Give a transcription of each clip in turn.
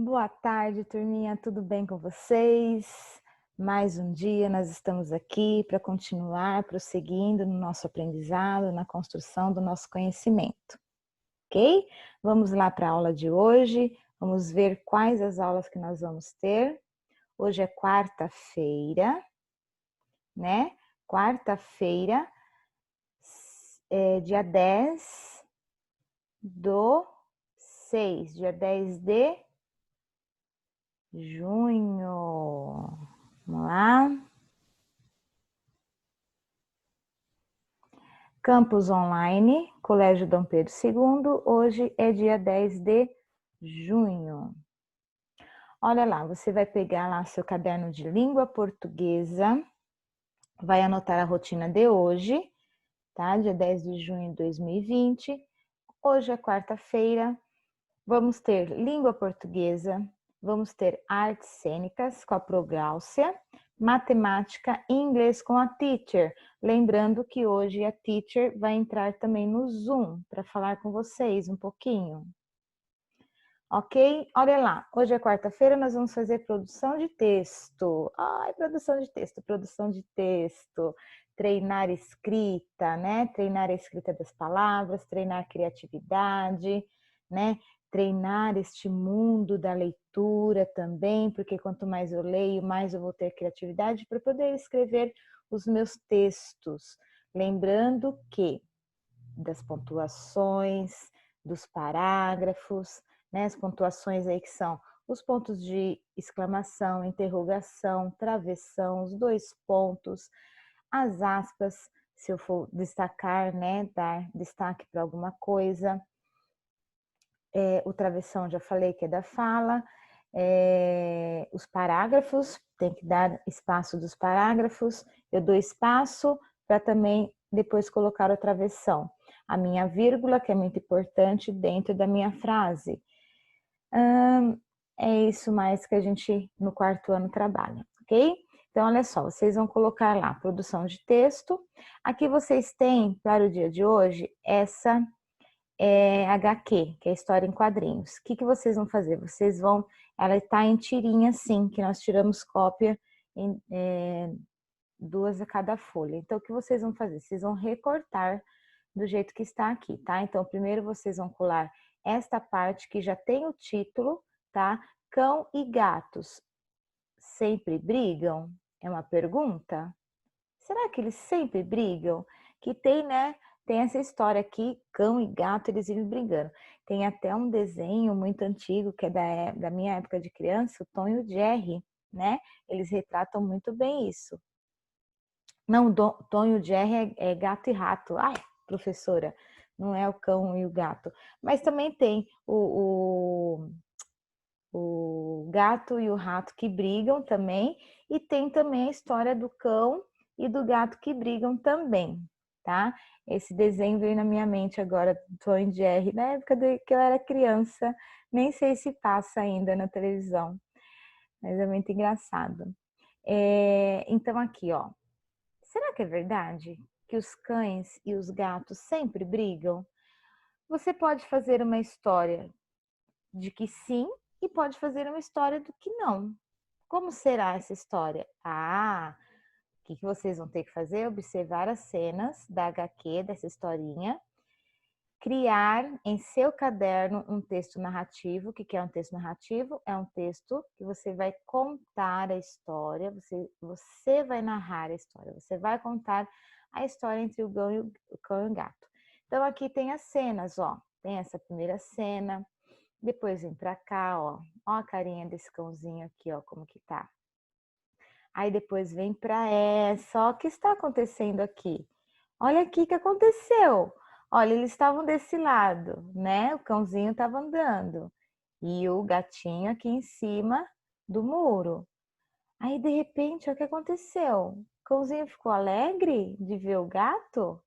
Boa tarde, turminha, tudo bem com vocês? Mais um dia nós estamos aqui para continuar prosseguindo no nosso aprendizado, na construção do nosso conhecimento, ok? Vamos lá para a aula de hoje, vamos ver quais as aulas que nós vamos ter. Hoje é quarta-feira, né? Quarta-feira, dia 10 do 6, dia 10 de junho. Vamos lá. Campus Online, Colégio Dom Pedro II, hoje é dia 10 de junho. Olha lá, você vai pegar lá seu caderno de língua portuguesa, vai anotar a rotina de hoje, tá? Dia 10 de junho de 2020. Hoje é quarta-feira, vamos ter língua portuguesa, vamos ter artes cênicas com a Progláucia, matemática e inglês com a Teacher. Lembrando que hoje a Teacher vai entrar também no Zoom para falar com vocês um pouquinho. Ok? Olha lá, hoje é quarta-feira, nós vamos fazer produção de texto. Ai, produção de texto. Treinar escrita, né? Treinar a escrita das palavras, treinar criatividade, né? Treinar este mundo da leitura também, porque quanto mais eu leio, mais eu vou ter criatividade para poder escrever os meus textos. Lembrando que das pontuações, dos parágrafos, né? As pontuações aí que são os pontos de exclamação, interrogação, travessão, os dois pontos, as aspas, se eu for destacar, né? Dar destaque para alguma coisa. O travessão, já falei que é da fala. Os parágrafos, tem que dar espaço dos parágrafos. Eu dou espaço para também depois colocar o travessão. A minha vírgula, que é muito importante dentro da minha frase. É isso mais que a gente no quarto ano trabalha, ok? Então, olha só, vocês vão colocar lá produção de texto. Aqui vocês têm, para o dia de hoje, essa HQ, que é História em Quadrinhos. O que vocês vão fazer? Vocês vão, ela está em tirinha assim, que nós tiramos cópia em duas a cada folha. Então, o que vocês vão fazer? Vocês vão recortar do jeito que está aqui, tá? Então, primeiro vocês vão colar esta parte que já tem o título, tá? Cão e gatos sempre brigam? É uma pergunta? Será que eles sempre brigam? Que tem, né? Tem essa história aqui, cão e gato, eles vivem brigando. Tem até um desenho muito antigo, que é da minha época de criança, o Tom e o Jerry, né? Eles retratam muito bem isso. Não, o Tom e o Jerry é gato e rato. Ai, professora, não é o cão e o gato. Mas também tem o gato e o rato que brigam também. E tem também a história do cão e do gato que brigam também, tá? Esse desenho veio na minha mente agora, do Tom e Jerry, na época que eu era criança. Nem sei se passa ainda na televisão, mas é muito engraçado. Então aqui, ó. Será que é verdade que os cães e os gatos sempre brigam? Você pode fazer uma história de que sim e pode fazer uma história do que não. Como será essa história? O que vocês vão ter que fazer? Observar as cenas da HQ, dessa historinha, criar em seu caderno um texto narrativo. O que é um texto narrativo? É um texto que você vai contar a história, você vai narrar a história, você vai contar a história entre o cão e o gato. Então aqui tem as cenas, ó. Tem essa primeira cena, depois vem pra cá, ó. Ó a carinha desse cãozinho aqui, ó, como que tá. Aí depois vem pra essa, ó, o que está acontecendo aqui? Olha aqui o que aconteceu. Olha, eles estavam desse lado, né? O cãozinho estava andando e o gatinho aqui em cima do muro. Aí, de repente, o que aconteceu? O cãozinho ficou alegre de ver o gato?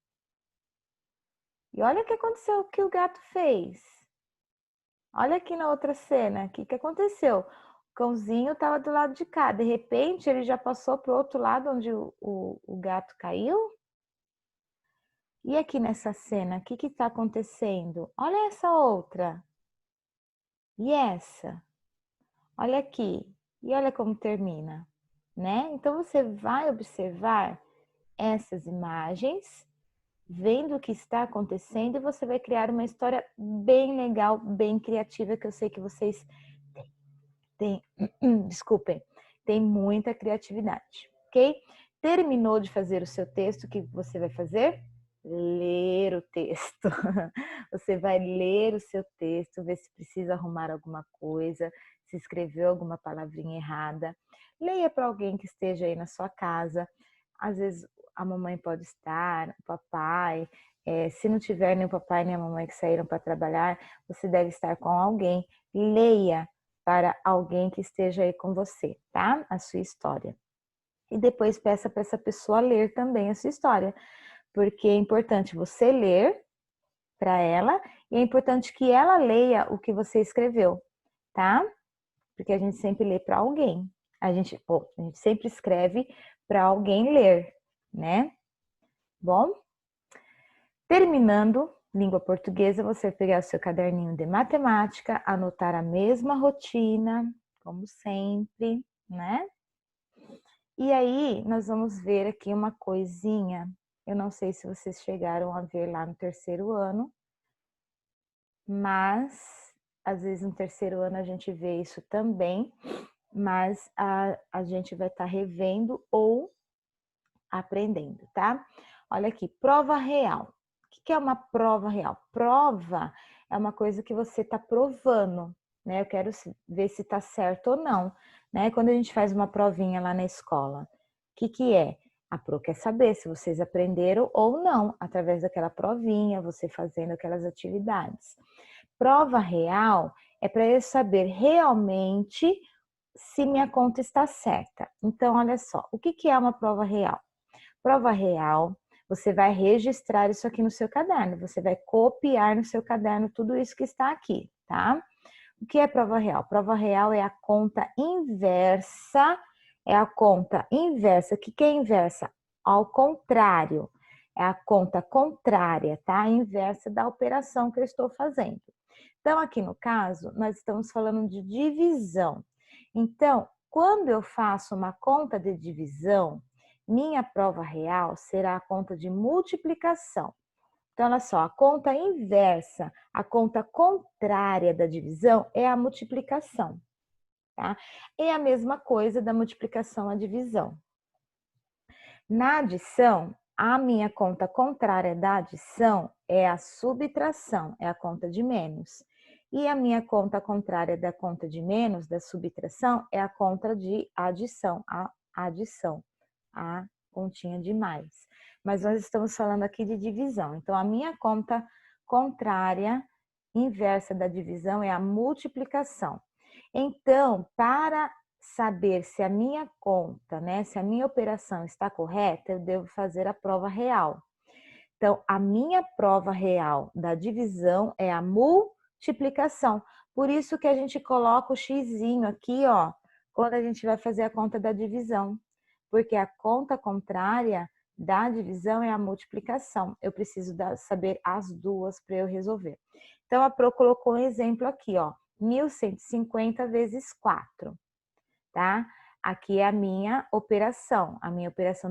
E olha o que aconteceu, o que o gato fez. Olha aqui na outra cena, o que aconteceu? O cãozinho estava do lado de cá, de repente ele já passou para o outro lado onde o gato caiu? E aqui nessa cena, o que está acontecendo? Olha essa outra. E essa? Olha aqui. E olha como termina, né? Então, você vai observar essas imagens, vendo o que está acontecendo, e você vai criar uma história bem legal, bem criativa, que eu sei que vocês têm, desculpem, têm muita criatividade, ok? Terminou de fazer o seu texto, o que você vai fazer? Ler o texto. Você vai ler o seu texto, ver se precisa arrumar alguma coisa, se escreveu alguma palavrinha errada. Leia para alguém que esteja aí na sua casa. Às vezes a mamãe pode estar, o papai. Se não tiver nem o papai nem a mamãe que saíram para trabalhar, você deve estar com alguém. Leia para alguém que esteja aí com você, tá? A sua história. E depois peça para essa pessoa ler também a sua história, porque é importante você ler para ela e é importante que ela leia o que você escreveu, tá? Porque a gente sempre lê para alguém. A gente sempre escreve para alguém ler, né? Bom, terminando língua portuguesa, você vai pegar o seu caderninho de matemática, anotar a mesma rotina, como sempre, né? E aí, nós vamos ver aqui uma coisinha. Eu não sei se vocês chegaram a ver lá no terceiro ano, mas às vezes no terceiro ano a gente vê isso também, mas a gente vai estar revendo ou aprendendo, tá? Olha aqui, prova real. O que é uma prova real? Prova é uma coisa que você está provando, né? Eu quero ver se está certo ou não, né? Quando a gente faz uma provinha lá na escola, o que é? A Pro quer saber se vocês aprenderam ou não, através daquela provinha, você fazendo aquelas atividades. Prova real é para eu saber realmente se minha conta está certa. Então, olha só, o que é uma prova real? Prova real, você vai registrar isso aqui no seu caderno, você vai copiar no seu caderno tudo isso que está aqui, tá? O que é prova real? Prova real é a conta inversa, é a conta inversa. O que é inversa? Ao contrário, é a conta contrária, tá? A inversa da operação que eu estou fazendo. Então, aqui no caso, nós estamos falando de divisão. Então, quando eu faço uma conta de divisão, minha prova real será a conta de multiplicação. Então, olha só, a conta inversa, a conta contrária da divisão é a multiplicação, tá? É a mesma coisa da multiplicação à divisão. Na adição, a minha conta contrária da adição é a subtração, é a conta de menos. E a minha conta contrária da conta de menos, da subtração, é a conta de adição, a continha de mais. Mas nós estamos falando aqui de divisão. Então, a minha conta contrária, inversa da divisão, é a multiplicação. Então, para saber se a minha conta, né, se a minha operação está correta, eu devo fazer a prova real. Então, a minha prova real da divisão é a multiplicação. Por isso que a gente coloca o xizinho aqui, ó, quando a gente vai fazer a conta da divisão. Porque a conta contrária da divisão é a multiplicação. Eu preciso saber as duas para eu resolver. Então, a Pro colocou um exemplo aqui, ó, 1.150 vezes 4, tá? Aqui é a minha operação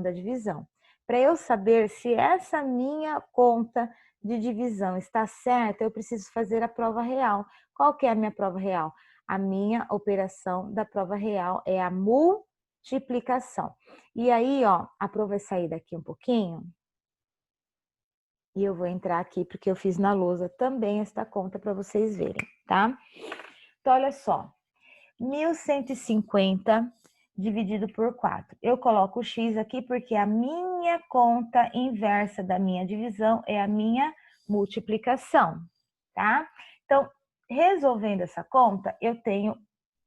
da divisão. Para eu saber se essa minha conta de divisão está certa, eu preciso fazer a prova real. Qual que é a minha prova real? A minha operação da prova real é a multiplicação. E aí, ó, a Pro vai sair daqui um pouquinho. E eu vou entrar aqui porque eu fiz na lousa também esta conta para vocês verem, tá? Então, olha só. 1.150 dividido por 4. Eu coloco o x aqui porque a minha conta inversa da minha divisão é a minha multiplicação, tá? Então, resolvendo essa conta, eu tenho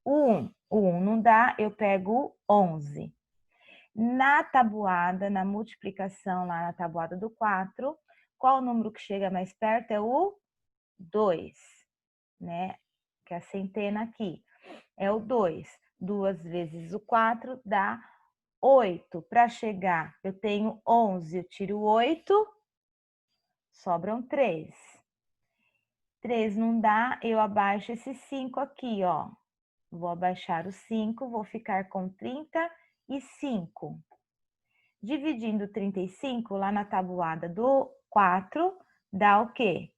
o 1. O 1 não dá, eu pego o 11. Na tabuada, na multiplicação, lá na tabuada do 4, qual o número que chega mais perto? É o 2, né? Que é a centena aqui. É o 2. 2 vezes o 4 dá 8. Para chegar, eu tenho 11, eu tiro 8, sobram 3. 3 não dá, eu abaixo esse 5 aqui, ó. Vou abaixar o 5, vou ficar com 35. Dividindo 35 lá na tabuada do 4, dá o quê?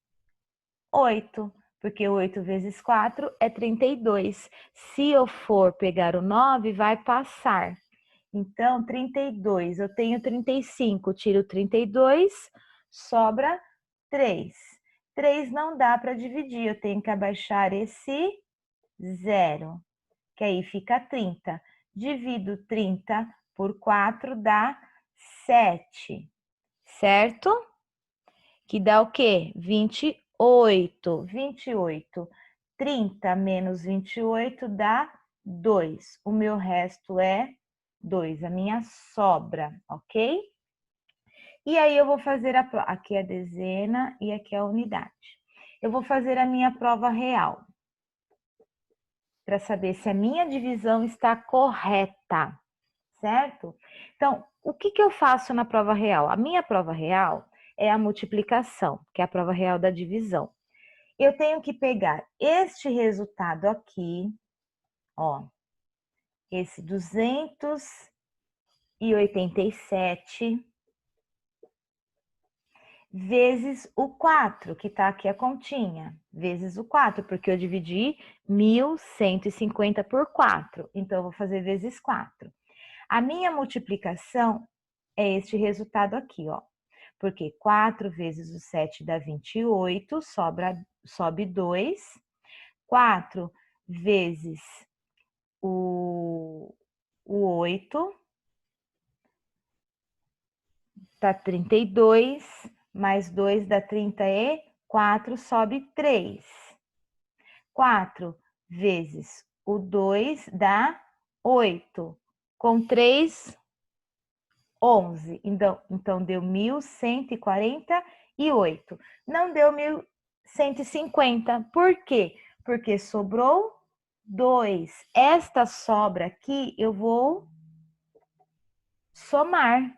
8, porque 8 vezes 4 é 32. Se eu for pegar o 9, vai passar. Então, 32, eu tenho 35, tiro 32, sobra 3. 3 não dá para dividir, eu tenho que abaixar esse 0, que aí fica 30. Divido 30 por 4, dá 7, certo? Que dá o quê? 28. 28. 30 menos 28 dá 2. O meu resto é 2, a minha sobra, ok? E aí eu vou fazer a prova. Aqui é a dezena e aqui é a unidade. Eu vou fazer a minha prova real, para saber se a minha divisão está correta, certo? Então, o que eu faço na prova real? A minha prova real é a multiplicação, que é a prova real da divisão. Eu tenho que pegar este resultado aqui, ó, esse 287 vezes o 4, que tá aqui a continha, vezes o 4, porque eu dividi 1.150 por 4, então eu vou fazer vezes 4. A minha multiplicação é este resultado aqui, ó, porque 4 vezes o 7 dá 28, sobe 2, 4 vezes o 8, dá 32, mais 2 dá 34, sobe 3. 4 vezes o 2 dá 8. Com 3, 11. Então deu 1.148. Não deu 1.150. Por quê? Porque sobrou 2. Esta sobra aqui eu vou somar.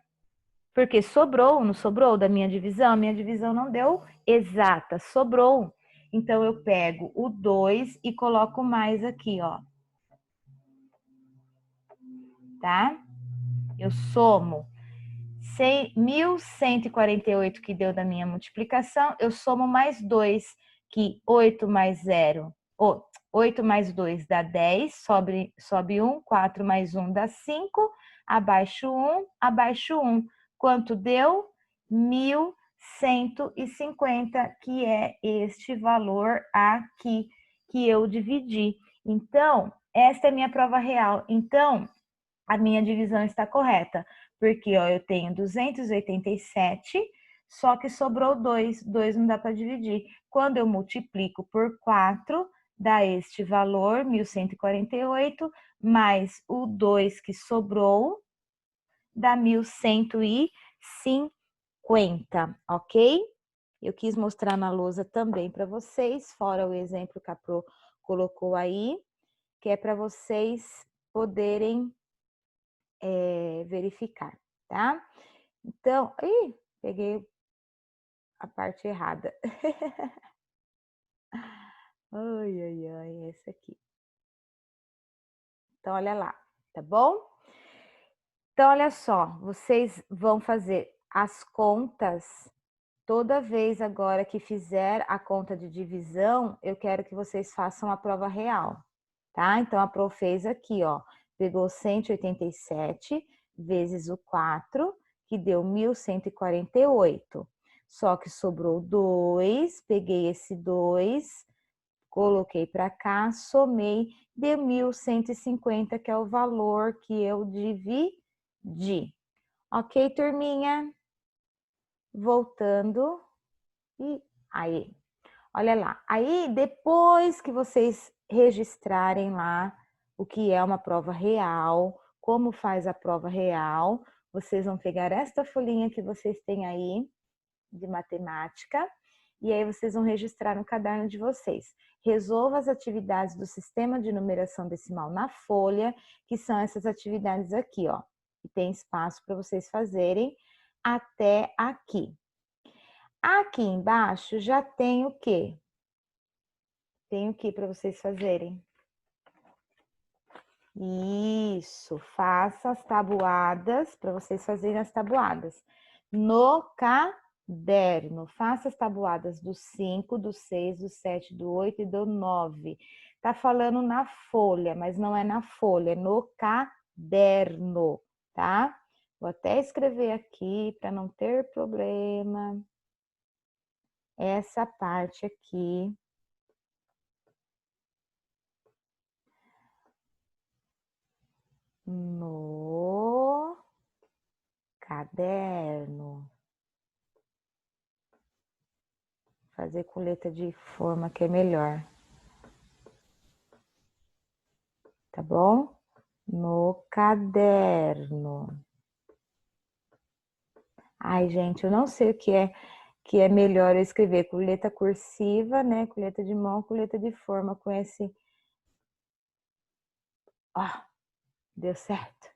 Porque sobrou, não sobrou da minha divisão? A minha divisão não deu exata, sobrou. Então, eu pego o 2 e coloco mais aqui, ó. Tá? Eu somo 1.148 que deu da minha multiplicação, eu somo mais 2, que 8 mais 0, 8 mais 2 dá 10, sobe 1, 4 mais 1 dá 5, abaixo 1, abaixo 1. Quanto deu? 1.150, que é este valor aqui que eu dividi. Então, esta é a minha prova real. Então, a minha divisão está correta, porque ó, eu tenho 287, só que sobrou 2, 2 não dá para dividir. Quando eu multiplico por 4, dá este valor, 1.148, mais o 2 que sobrou, dá 1.150, ok? Eu quis mostrar na lousa também para vocês, fora o exemplo que a Pro colocou aí, que é para vocês poderem verificar, tá? Então, peguei a parte errada. Ai, ai, ai, essa aqui. Então, olha lá, tá bom? Então, olha só, vocês vão fazer as contas toda vez agora que fizer a conta de divisão, eu quero que vocês façam a prova real, tá? Então, a Pro fez aqui, ó, pegou 187 vezes o 4, que deu 1.148. Só que sobrou 2, peguei esse 2, coloquei para cá, somei, deu 1.150, que é o valor que eu dividi. Ok, turminha? Voltando. E aí, olha lá. Aí, depois que vocês registrarem lá o que é uma prova real, como faz a prova real, vocês vão pegar esta folhinha que vocês têm aí de matemática e aí vocês vão registrar no caderno de vocês. Resolva as atividades do sistema de numeração decimal na folha, que são essas atividades aqui, ó. E tem espaço para vocês fazerem até aqui. Aqui embaixo já tem o quê? Tem o que para vocês fazerem? Isso, faça as tabuadas, para vocês fazerem as tabuadas. No caderno, faça as tabuadas do 5, do 6, do 7, do 8 e do 9. Tá falando na folha, mas não é na folha, é no caderno, tá? Vou até escrever aqui para não ter problema. Essa parte aqui. No caderno. Fazer com letra de forma que é melhor. Tá bom? No caderno. Ai, gente, eu não sei o que é melhor eu escrever com letra cursiva, né? Com letra de mão, com letra de forma, com esse... Ó, deu certo.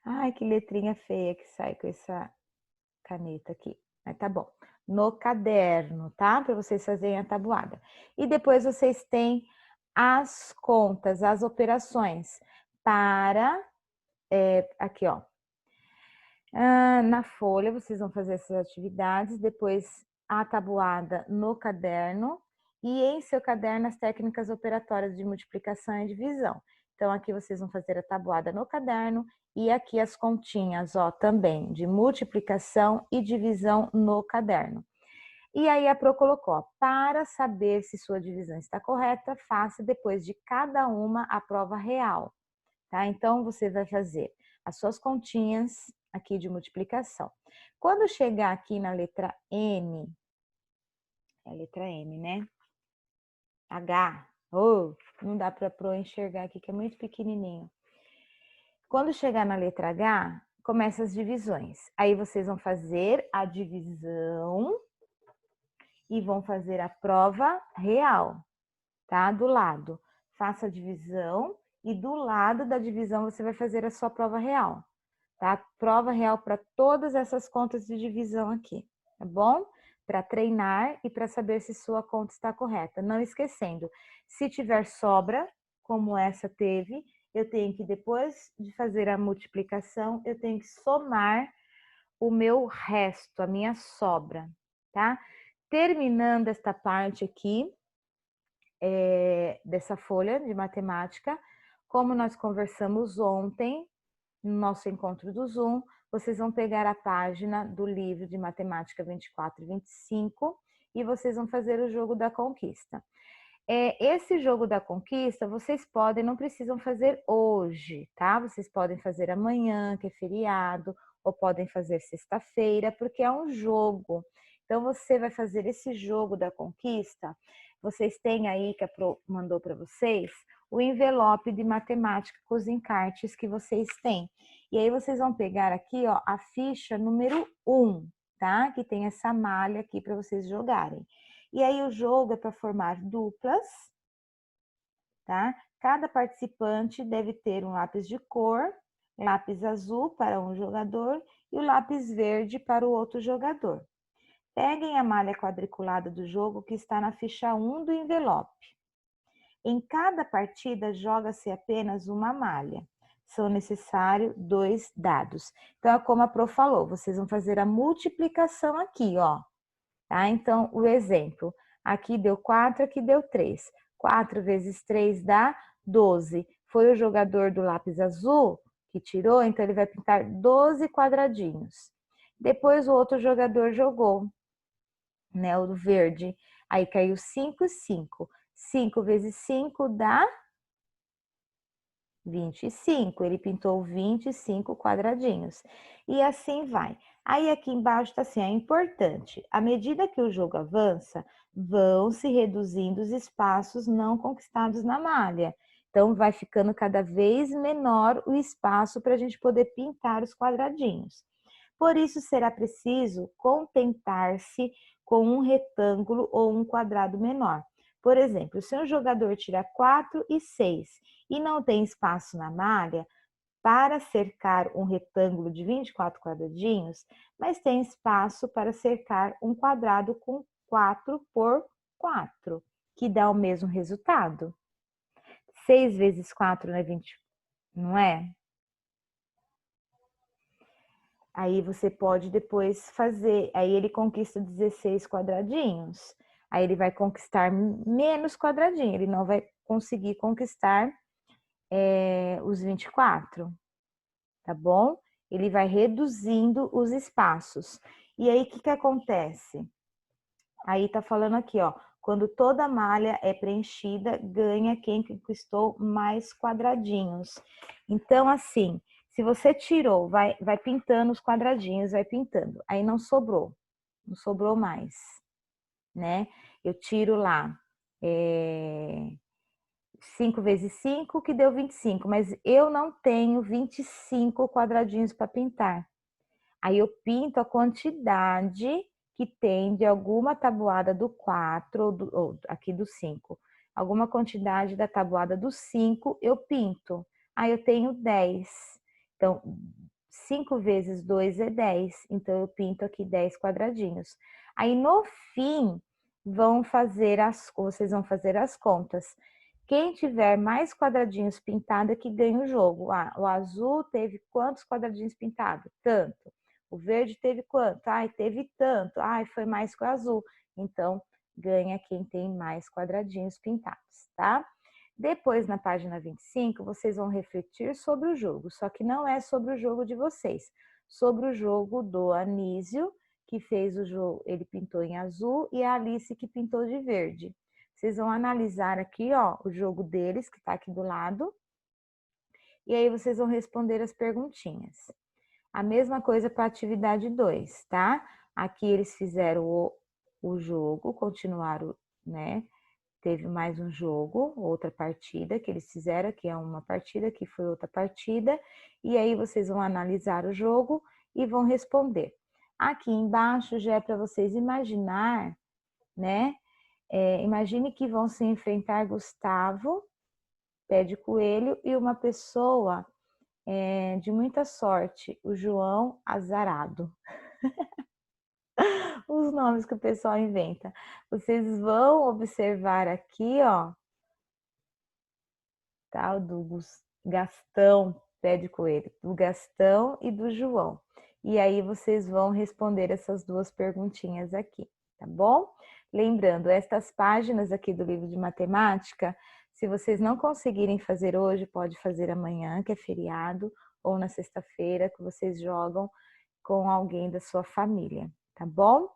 Ai, que letrinha feia que sai com essa caneta aqui. Mas tá bom. No caderno, tá? Para vocês fazerem a tabuada. E depois vocês têm as contas, as operações para... aqui, ó. Na folha, vocês vão fazer essas atividades, depois a tabuada no caderno e em seu caderno as técnicas operatórias de multiplicação e divisão. Então, aqui vocês vão fazer a tabuada no caderno e aqui as continhas, ó, também, de multiplicação e divisão no caderno. E aí a Pro colocou, ó, para saber se sua divisão está correta, faça depois de cada uma a prova real, tá? Então, você vai fazer as suas continhas aqui de multiplicação. Quando chegar aqui na letra M, é a letra M, né? H, não dá para Pro enxergar aqui, que é muito pequenininho. Quando chegar na letra H, começa as divisões. Aí vocês vão fazer a divisão e vão fazer a prova real, tá? Do lado. Faça a divisão e do lado da divisão você vai fazer a sua prova real, tá? Prova real para todas essas contas de divisão aqui, tá bom? Para treinar e para saber se sua conta está correta. Não esquecendo, se tiver sobra, como essa teve, eu tenho que, depois de fazer a multiplicação, eu tenho que somar o meu resto, a minha sobra, tá? Terminando esta parte aqui, dessa folha de matemática, como nós conversamos ontem, no nosso encontro do Zoom, vocês vão pegar a página do livro de matemática 24 e 25 e vocês vão fazer o jogo da conquista. Esse jogo da conquista, vocês podem, não precisam fazer hoje, tá? Vocês podem fazer amanhã, que é feriado, ou podem fazer sexta-feira, porque é um jogo. Então, você vai fazer esse jogo da conquista. Vocês têm aí, que a Pro mandou para vocês, o envelope de matemática com os encartes que vocês têm. E aí, vocês vão pegar aqui, ó, a ficha número 1, tá? Que tem essa malha aqui para vocês jogarem. E aí o jogo é para formar duplas, tá? Cada participante deve ter um lápis de cor, lápis azul para um jogador e o lápis verde para o outro jogador. Peguem a malha quadriculada do jogo que está na ficha 1 do envelope. Em cada partida, joga-se apenas uma malha. São necessários 2 dados. Então, é como a Pro falou, vocês vão fazer a multiplicação aqui, ó. Tá? Então, o exemplo, aqui deu 4, aqui deu 3. 4 vezes 3 dá 12. Foi o jogador do lápis azul que tirou, então ele vai pintar 12 quadradinhos. Depois o outro jogador jogou, né, o verde. Aí caiu 5 e 5. 5 vezes 5 dá 25. Ele pintou 25 quadradinhos. E assim vai. Aí aqui embaixo está assim, é importante. À medida que o jogo avança, vão se reduzindo os espaços não conquistados na malha. Então, vai ficando cada vez menor o espaço para a gente poder pintar os quadradinhos. Por isso, será preciso contentar-se com um retângulo ou um quadrado menor. Por exemplo, se um jogador tira 4 e 6 e não tem espaço na malha para cercar um retângulo de 24 quadradinhos, mas tem espaço para cercar um quadrado com 4 por 4, que dá o mesmo resultado. 6 vezes 4 não é 20, não é? Aí você pode depois fazer, aí ele conquista 16 quadradinhos. Aí ele vai conquistar menos quadradinho, ele não vai conseguir conquistar os 24, tá bom? Ele vai reduzindo os espaços. E aí, o que acontece? Aí tá falando aqui, ó, quando toda a malha é preenchida, ganha quem conquistou mais quadradinhos. Então, assim, se você tirou, vai pintando os quadradinhos, vai pintando. Aí não sobrou mais, né? Eu tiro lá 5 vezes 5, que deu 25, mas eu não tenho 25 quadradinhos para pintar. Aí eu pinto a quantidade que tem de alguma tabuada do 4, ou aqui do 5. Alguma quantidade da tabuada do 5 eu pinto. Aí eu tenho 10. Então, 5 vezes 2 é 10. Então, eu pinto aqui 10 quadradinhos. Aí, no fim, vocês vão fazer as contas. Quem tiver mais quadradinhos pintados é que ganha o jogo. Ah, o azul teve quantos quadradinhos pintados? Tanto. O verde teve quanto? Ai, teve tanto. Ai, foi mais que o azul. Então, ganha quem tem mais quadradinhos pintados, tá? Depois, na página 25, vocês vão refletir sobre o jogo, só que não é sobre o jogo de vocês, sobre o jogo do Anísio, que fez o jogo, ele pintou em azul, e a Alice que pintou de verde. Vocês vão analisar aqui, ó, o jogo deles, que tá aqui do lado, e aí vocês vão responder as perguntinhas. A mesma coisa para a atividade 2, tá? Aqui eles fizeram o jogo, continuaram, né? Teve mais um jogo, outra partida que eles fizeram, que é uma partida, que foi outra partida, e aí vocês vão analisar o jogo e vão responder. Aqui embaixo já é para vocês imaginar, né? Imagine que vão se enfrentar Gustavo, pé de coelho, e uma pessoa de muita sorte, o João Azarado. Os nomes que o pessoal inventa. Vocês vão observar aqui, ó, tá? O do Gastão, pé de coelho, do Gastão e do João. E aí vocês vão responder essas duas perguntinhas aqui, tá bom? Lembrando, estas páginas aqui do livro de matemática, se vocês não conseguirem fazer hoje, pode fazer amanhã, que é feriado, ou na sexta-feira, que vocês jogam com alguém da sua família, tá bom?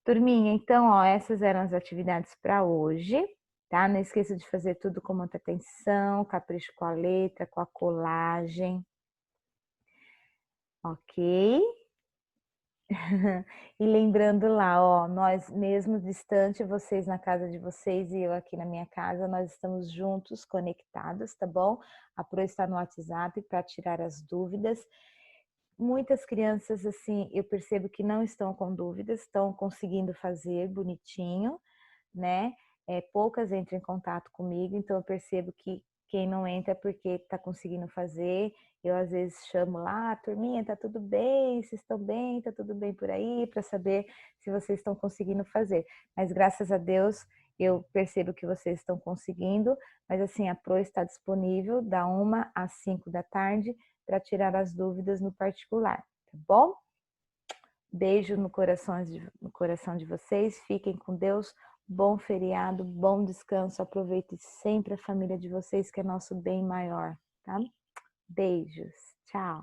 Turminha, então, ó, essas eram as atividades para hoje, tá? Não esqueça de fazer tudo com muita atenção, capricho com a letra, com a colagem, ok? E lembrando lá, ó, nós mesmo distante, vocês na casa de vocês e eu aqui na minha casa, nós estamos juntos, conectados, tá bom? A Pro está no WhatsApp para tirar as dúvidas. Muitas crianças, assim, eu percebo que não estão com dúvidas, estão conseguindo fazer bonitinho, né? Poucas entram em contato comigo, então eu percebo que quem não entra é porque está conseguindo fazer. Eu às vezes chamo lá, turminha, tá tudo bem? Vocês estão bem? Tá tudo bem por aí? Para saber se vocês estão conseguindo fazer. Mas graças a Deus eu percebo que vocês estão conseguindo, mas assim, a Pro está disponível da 1 às 5 da tarde para tirar as dúvidas no particular, tá bom? Beijo no coração de vocês, fiquem com Deus, bom feriado, bom descanso, aproveite sempre a família de vocês, que é nosso bem maior, tá? Beijos, tchau!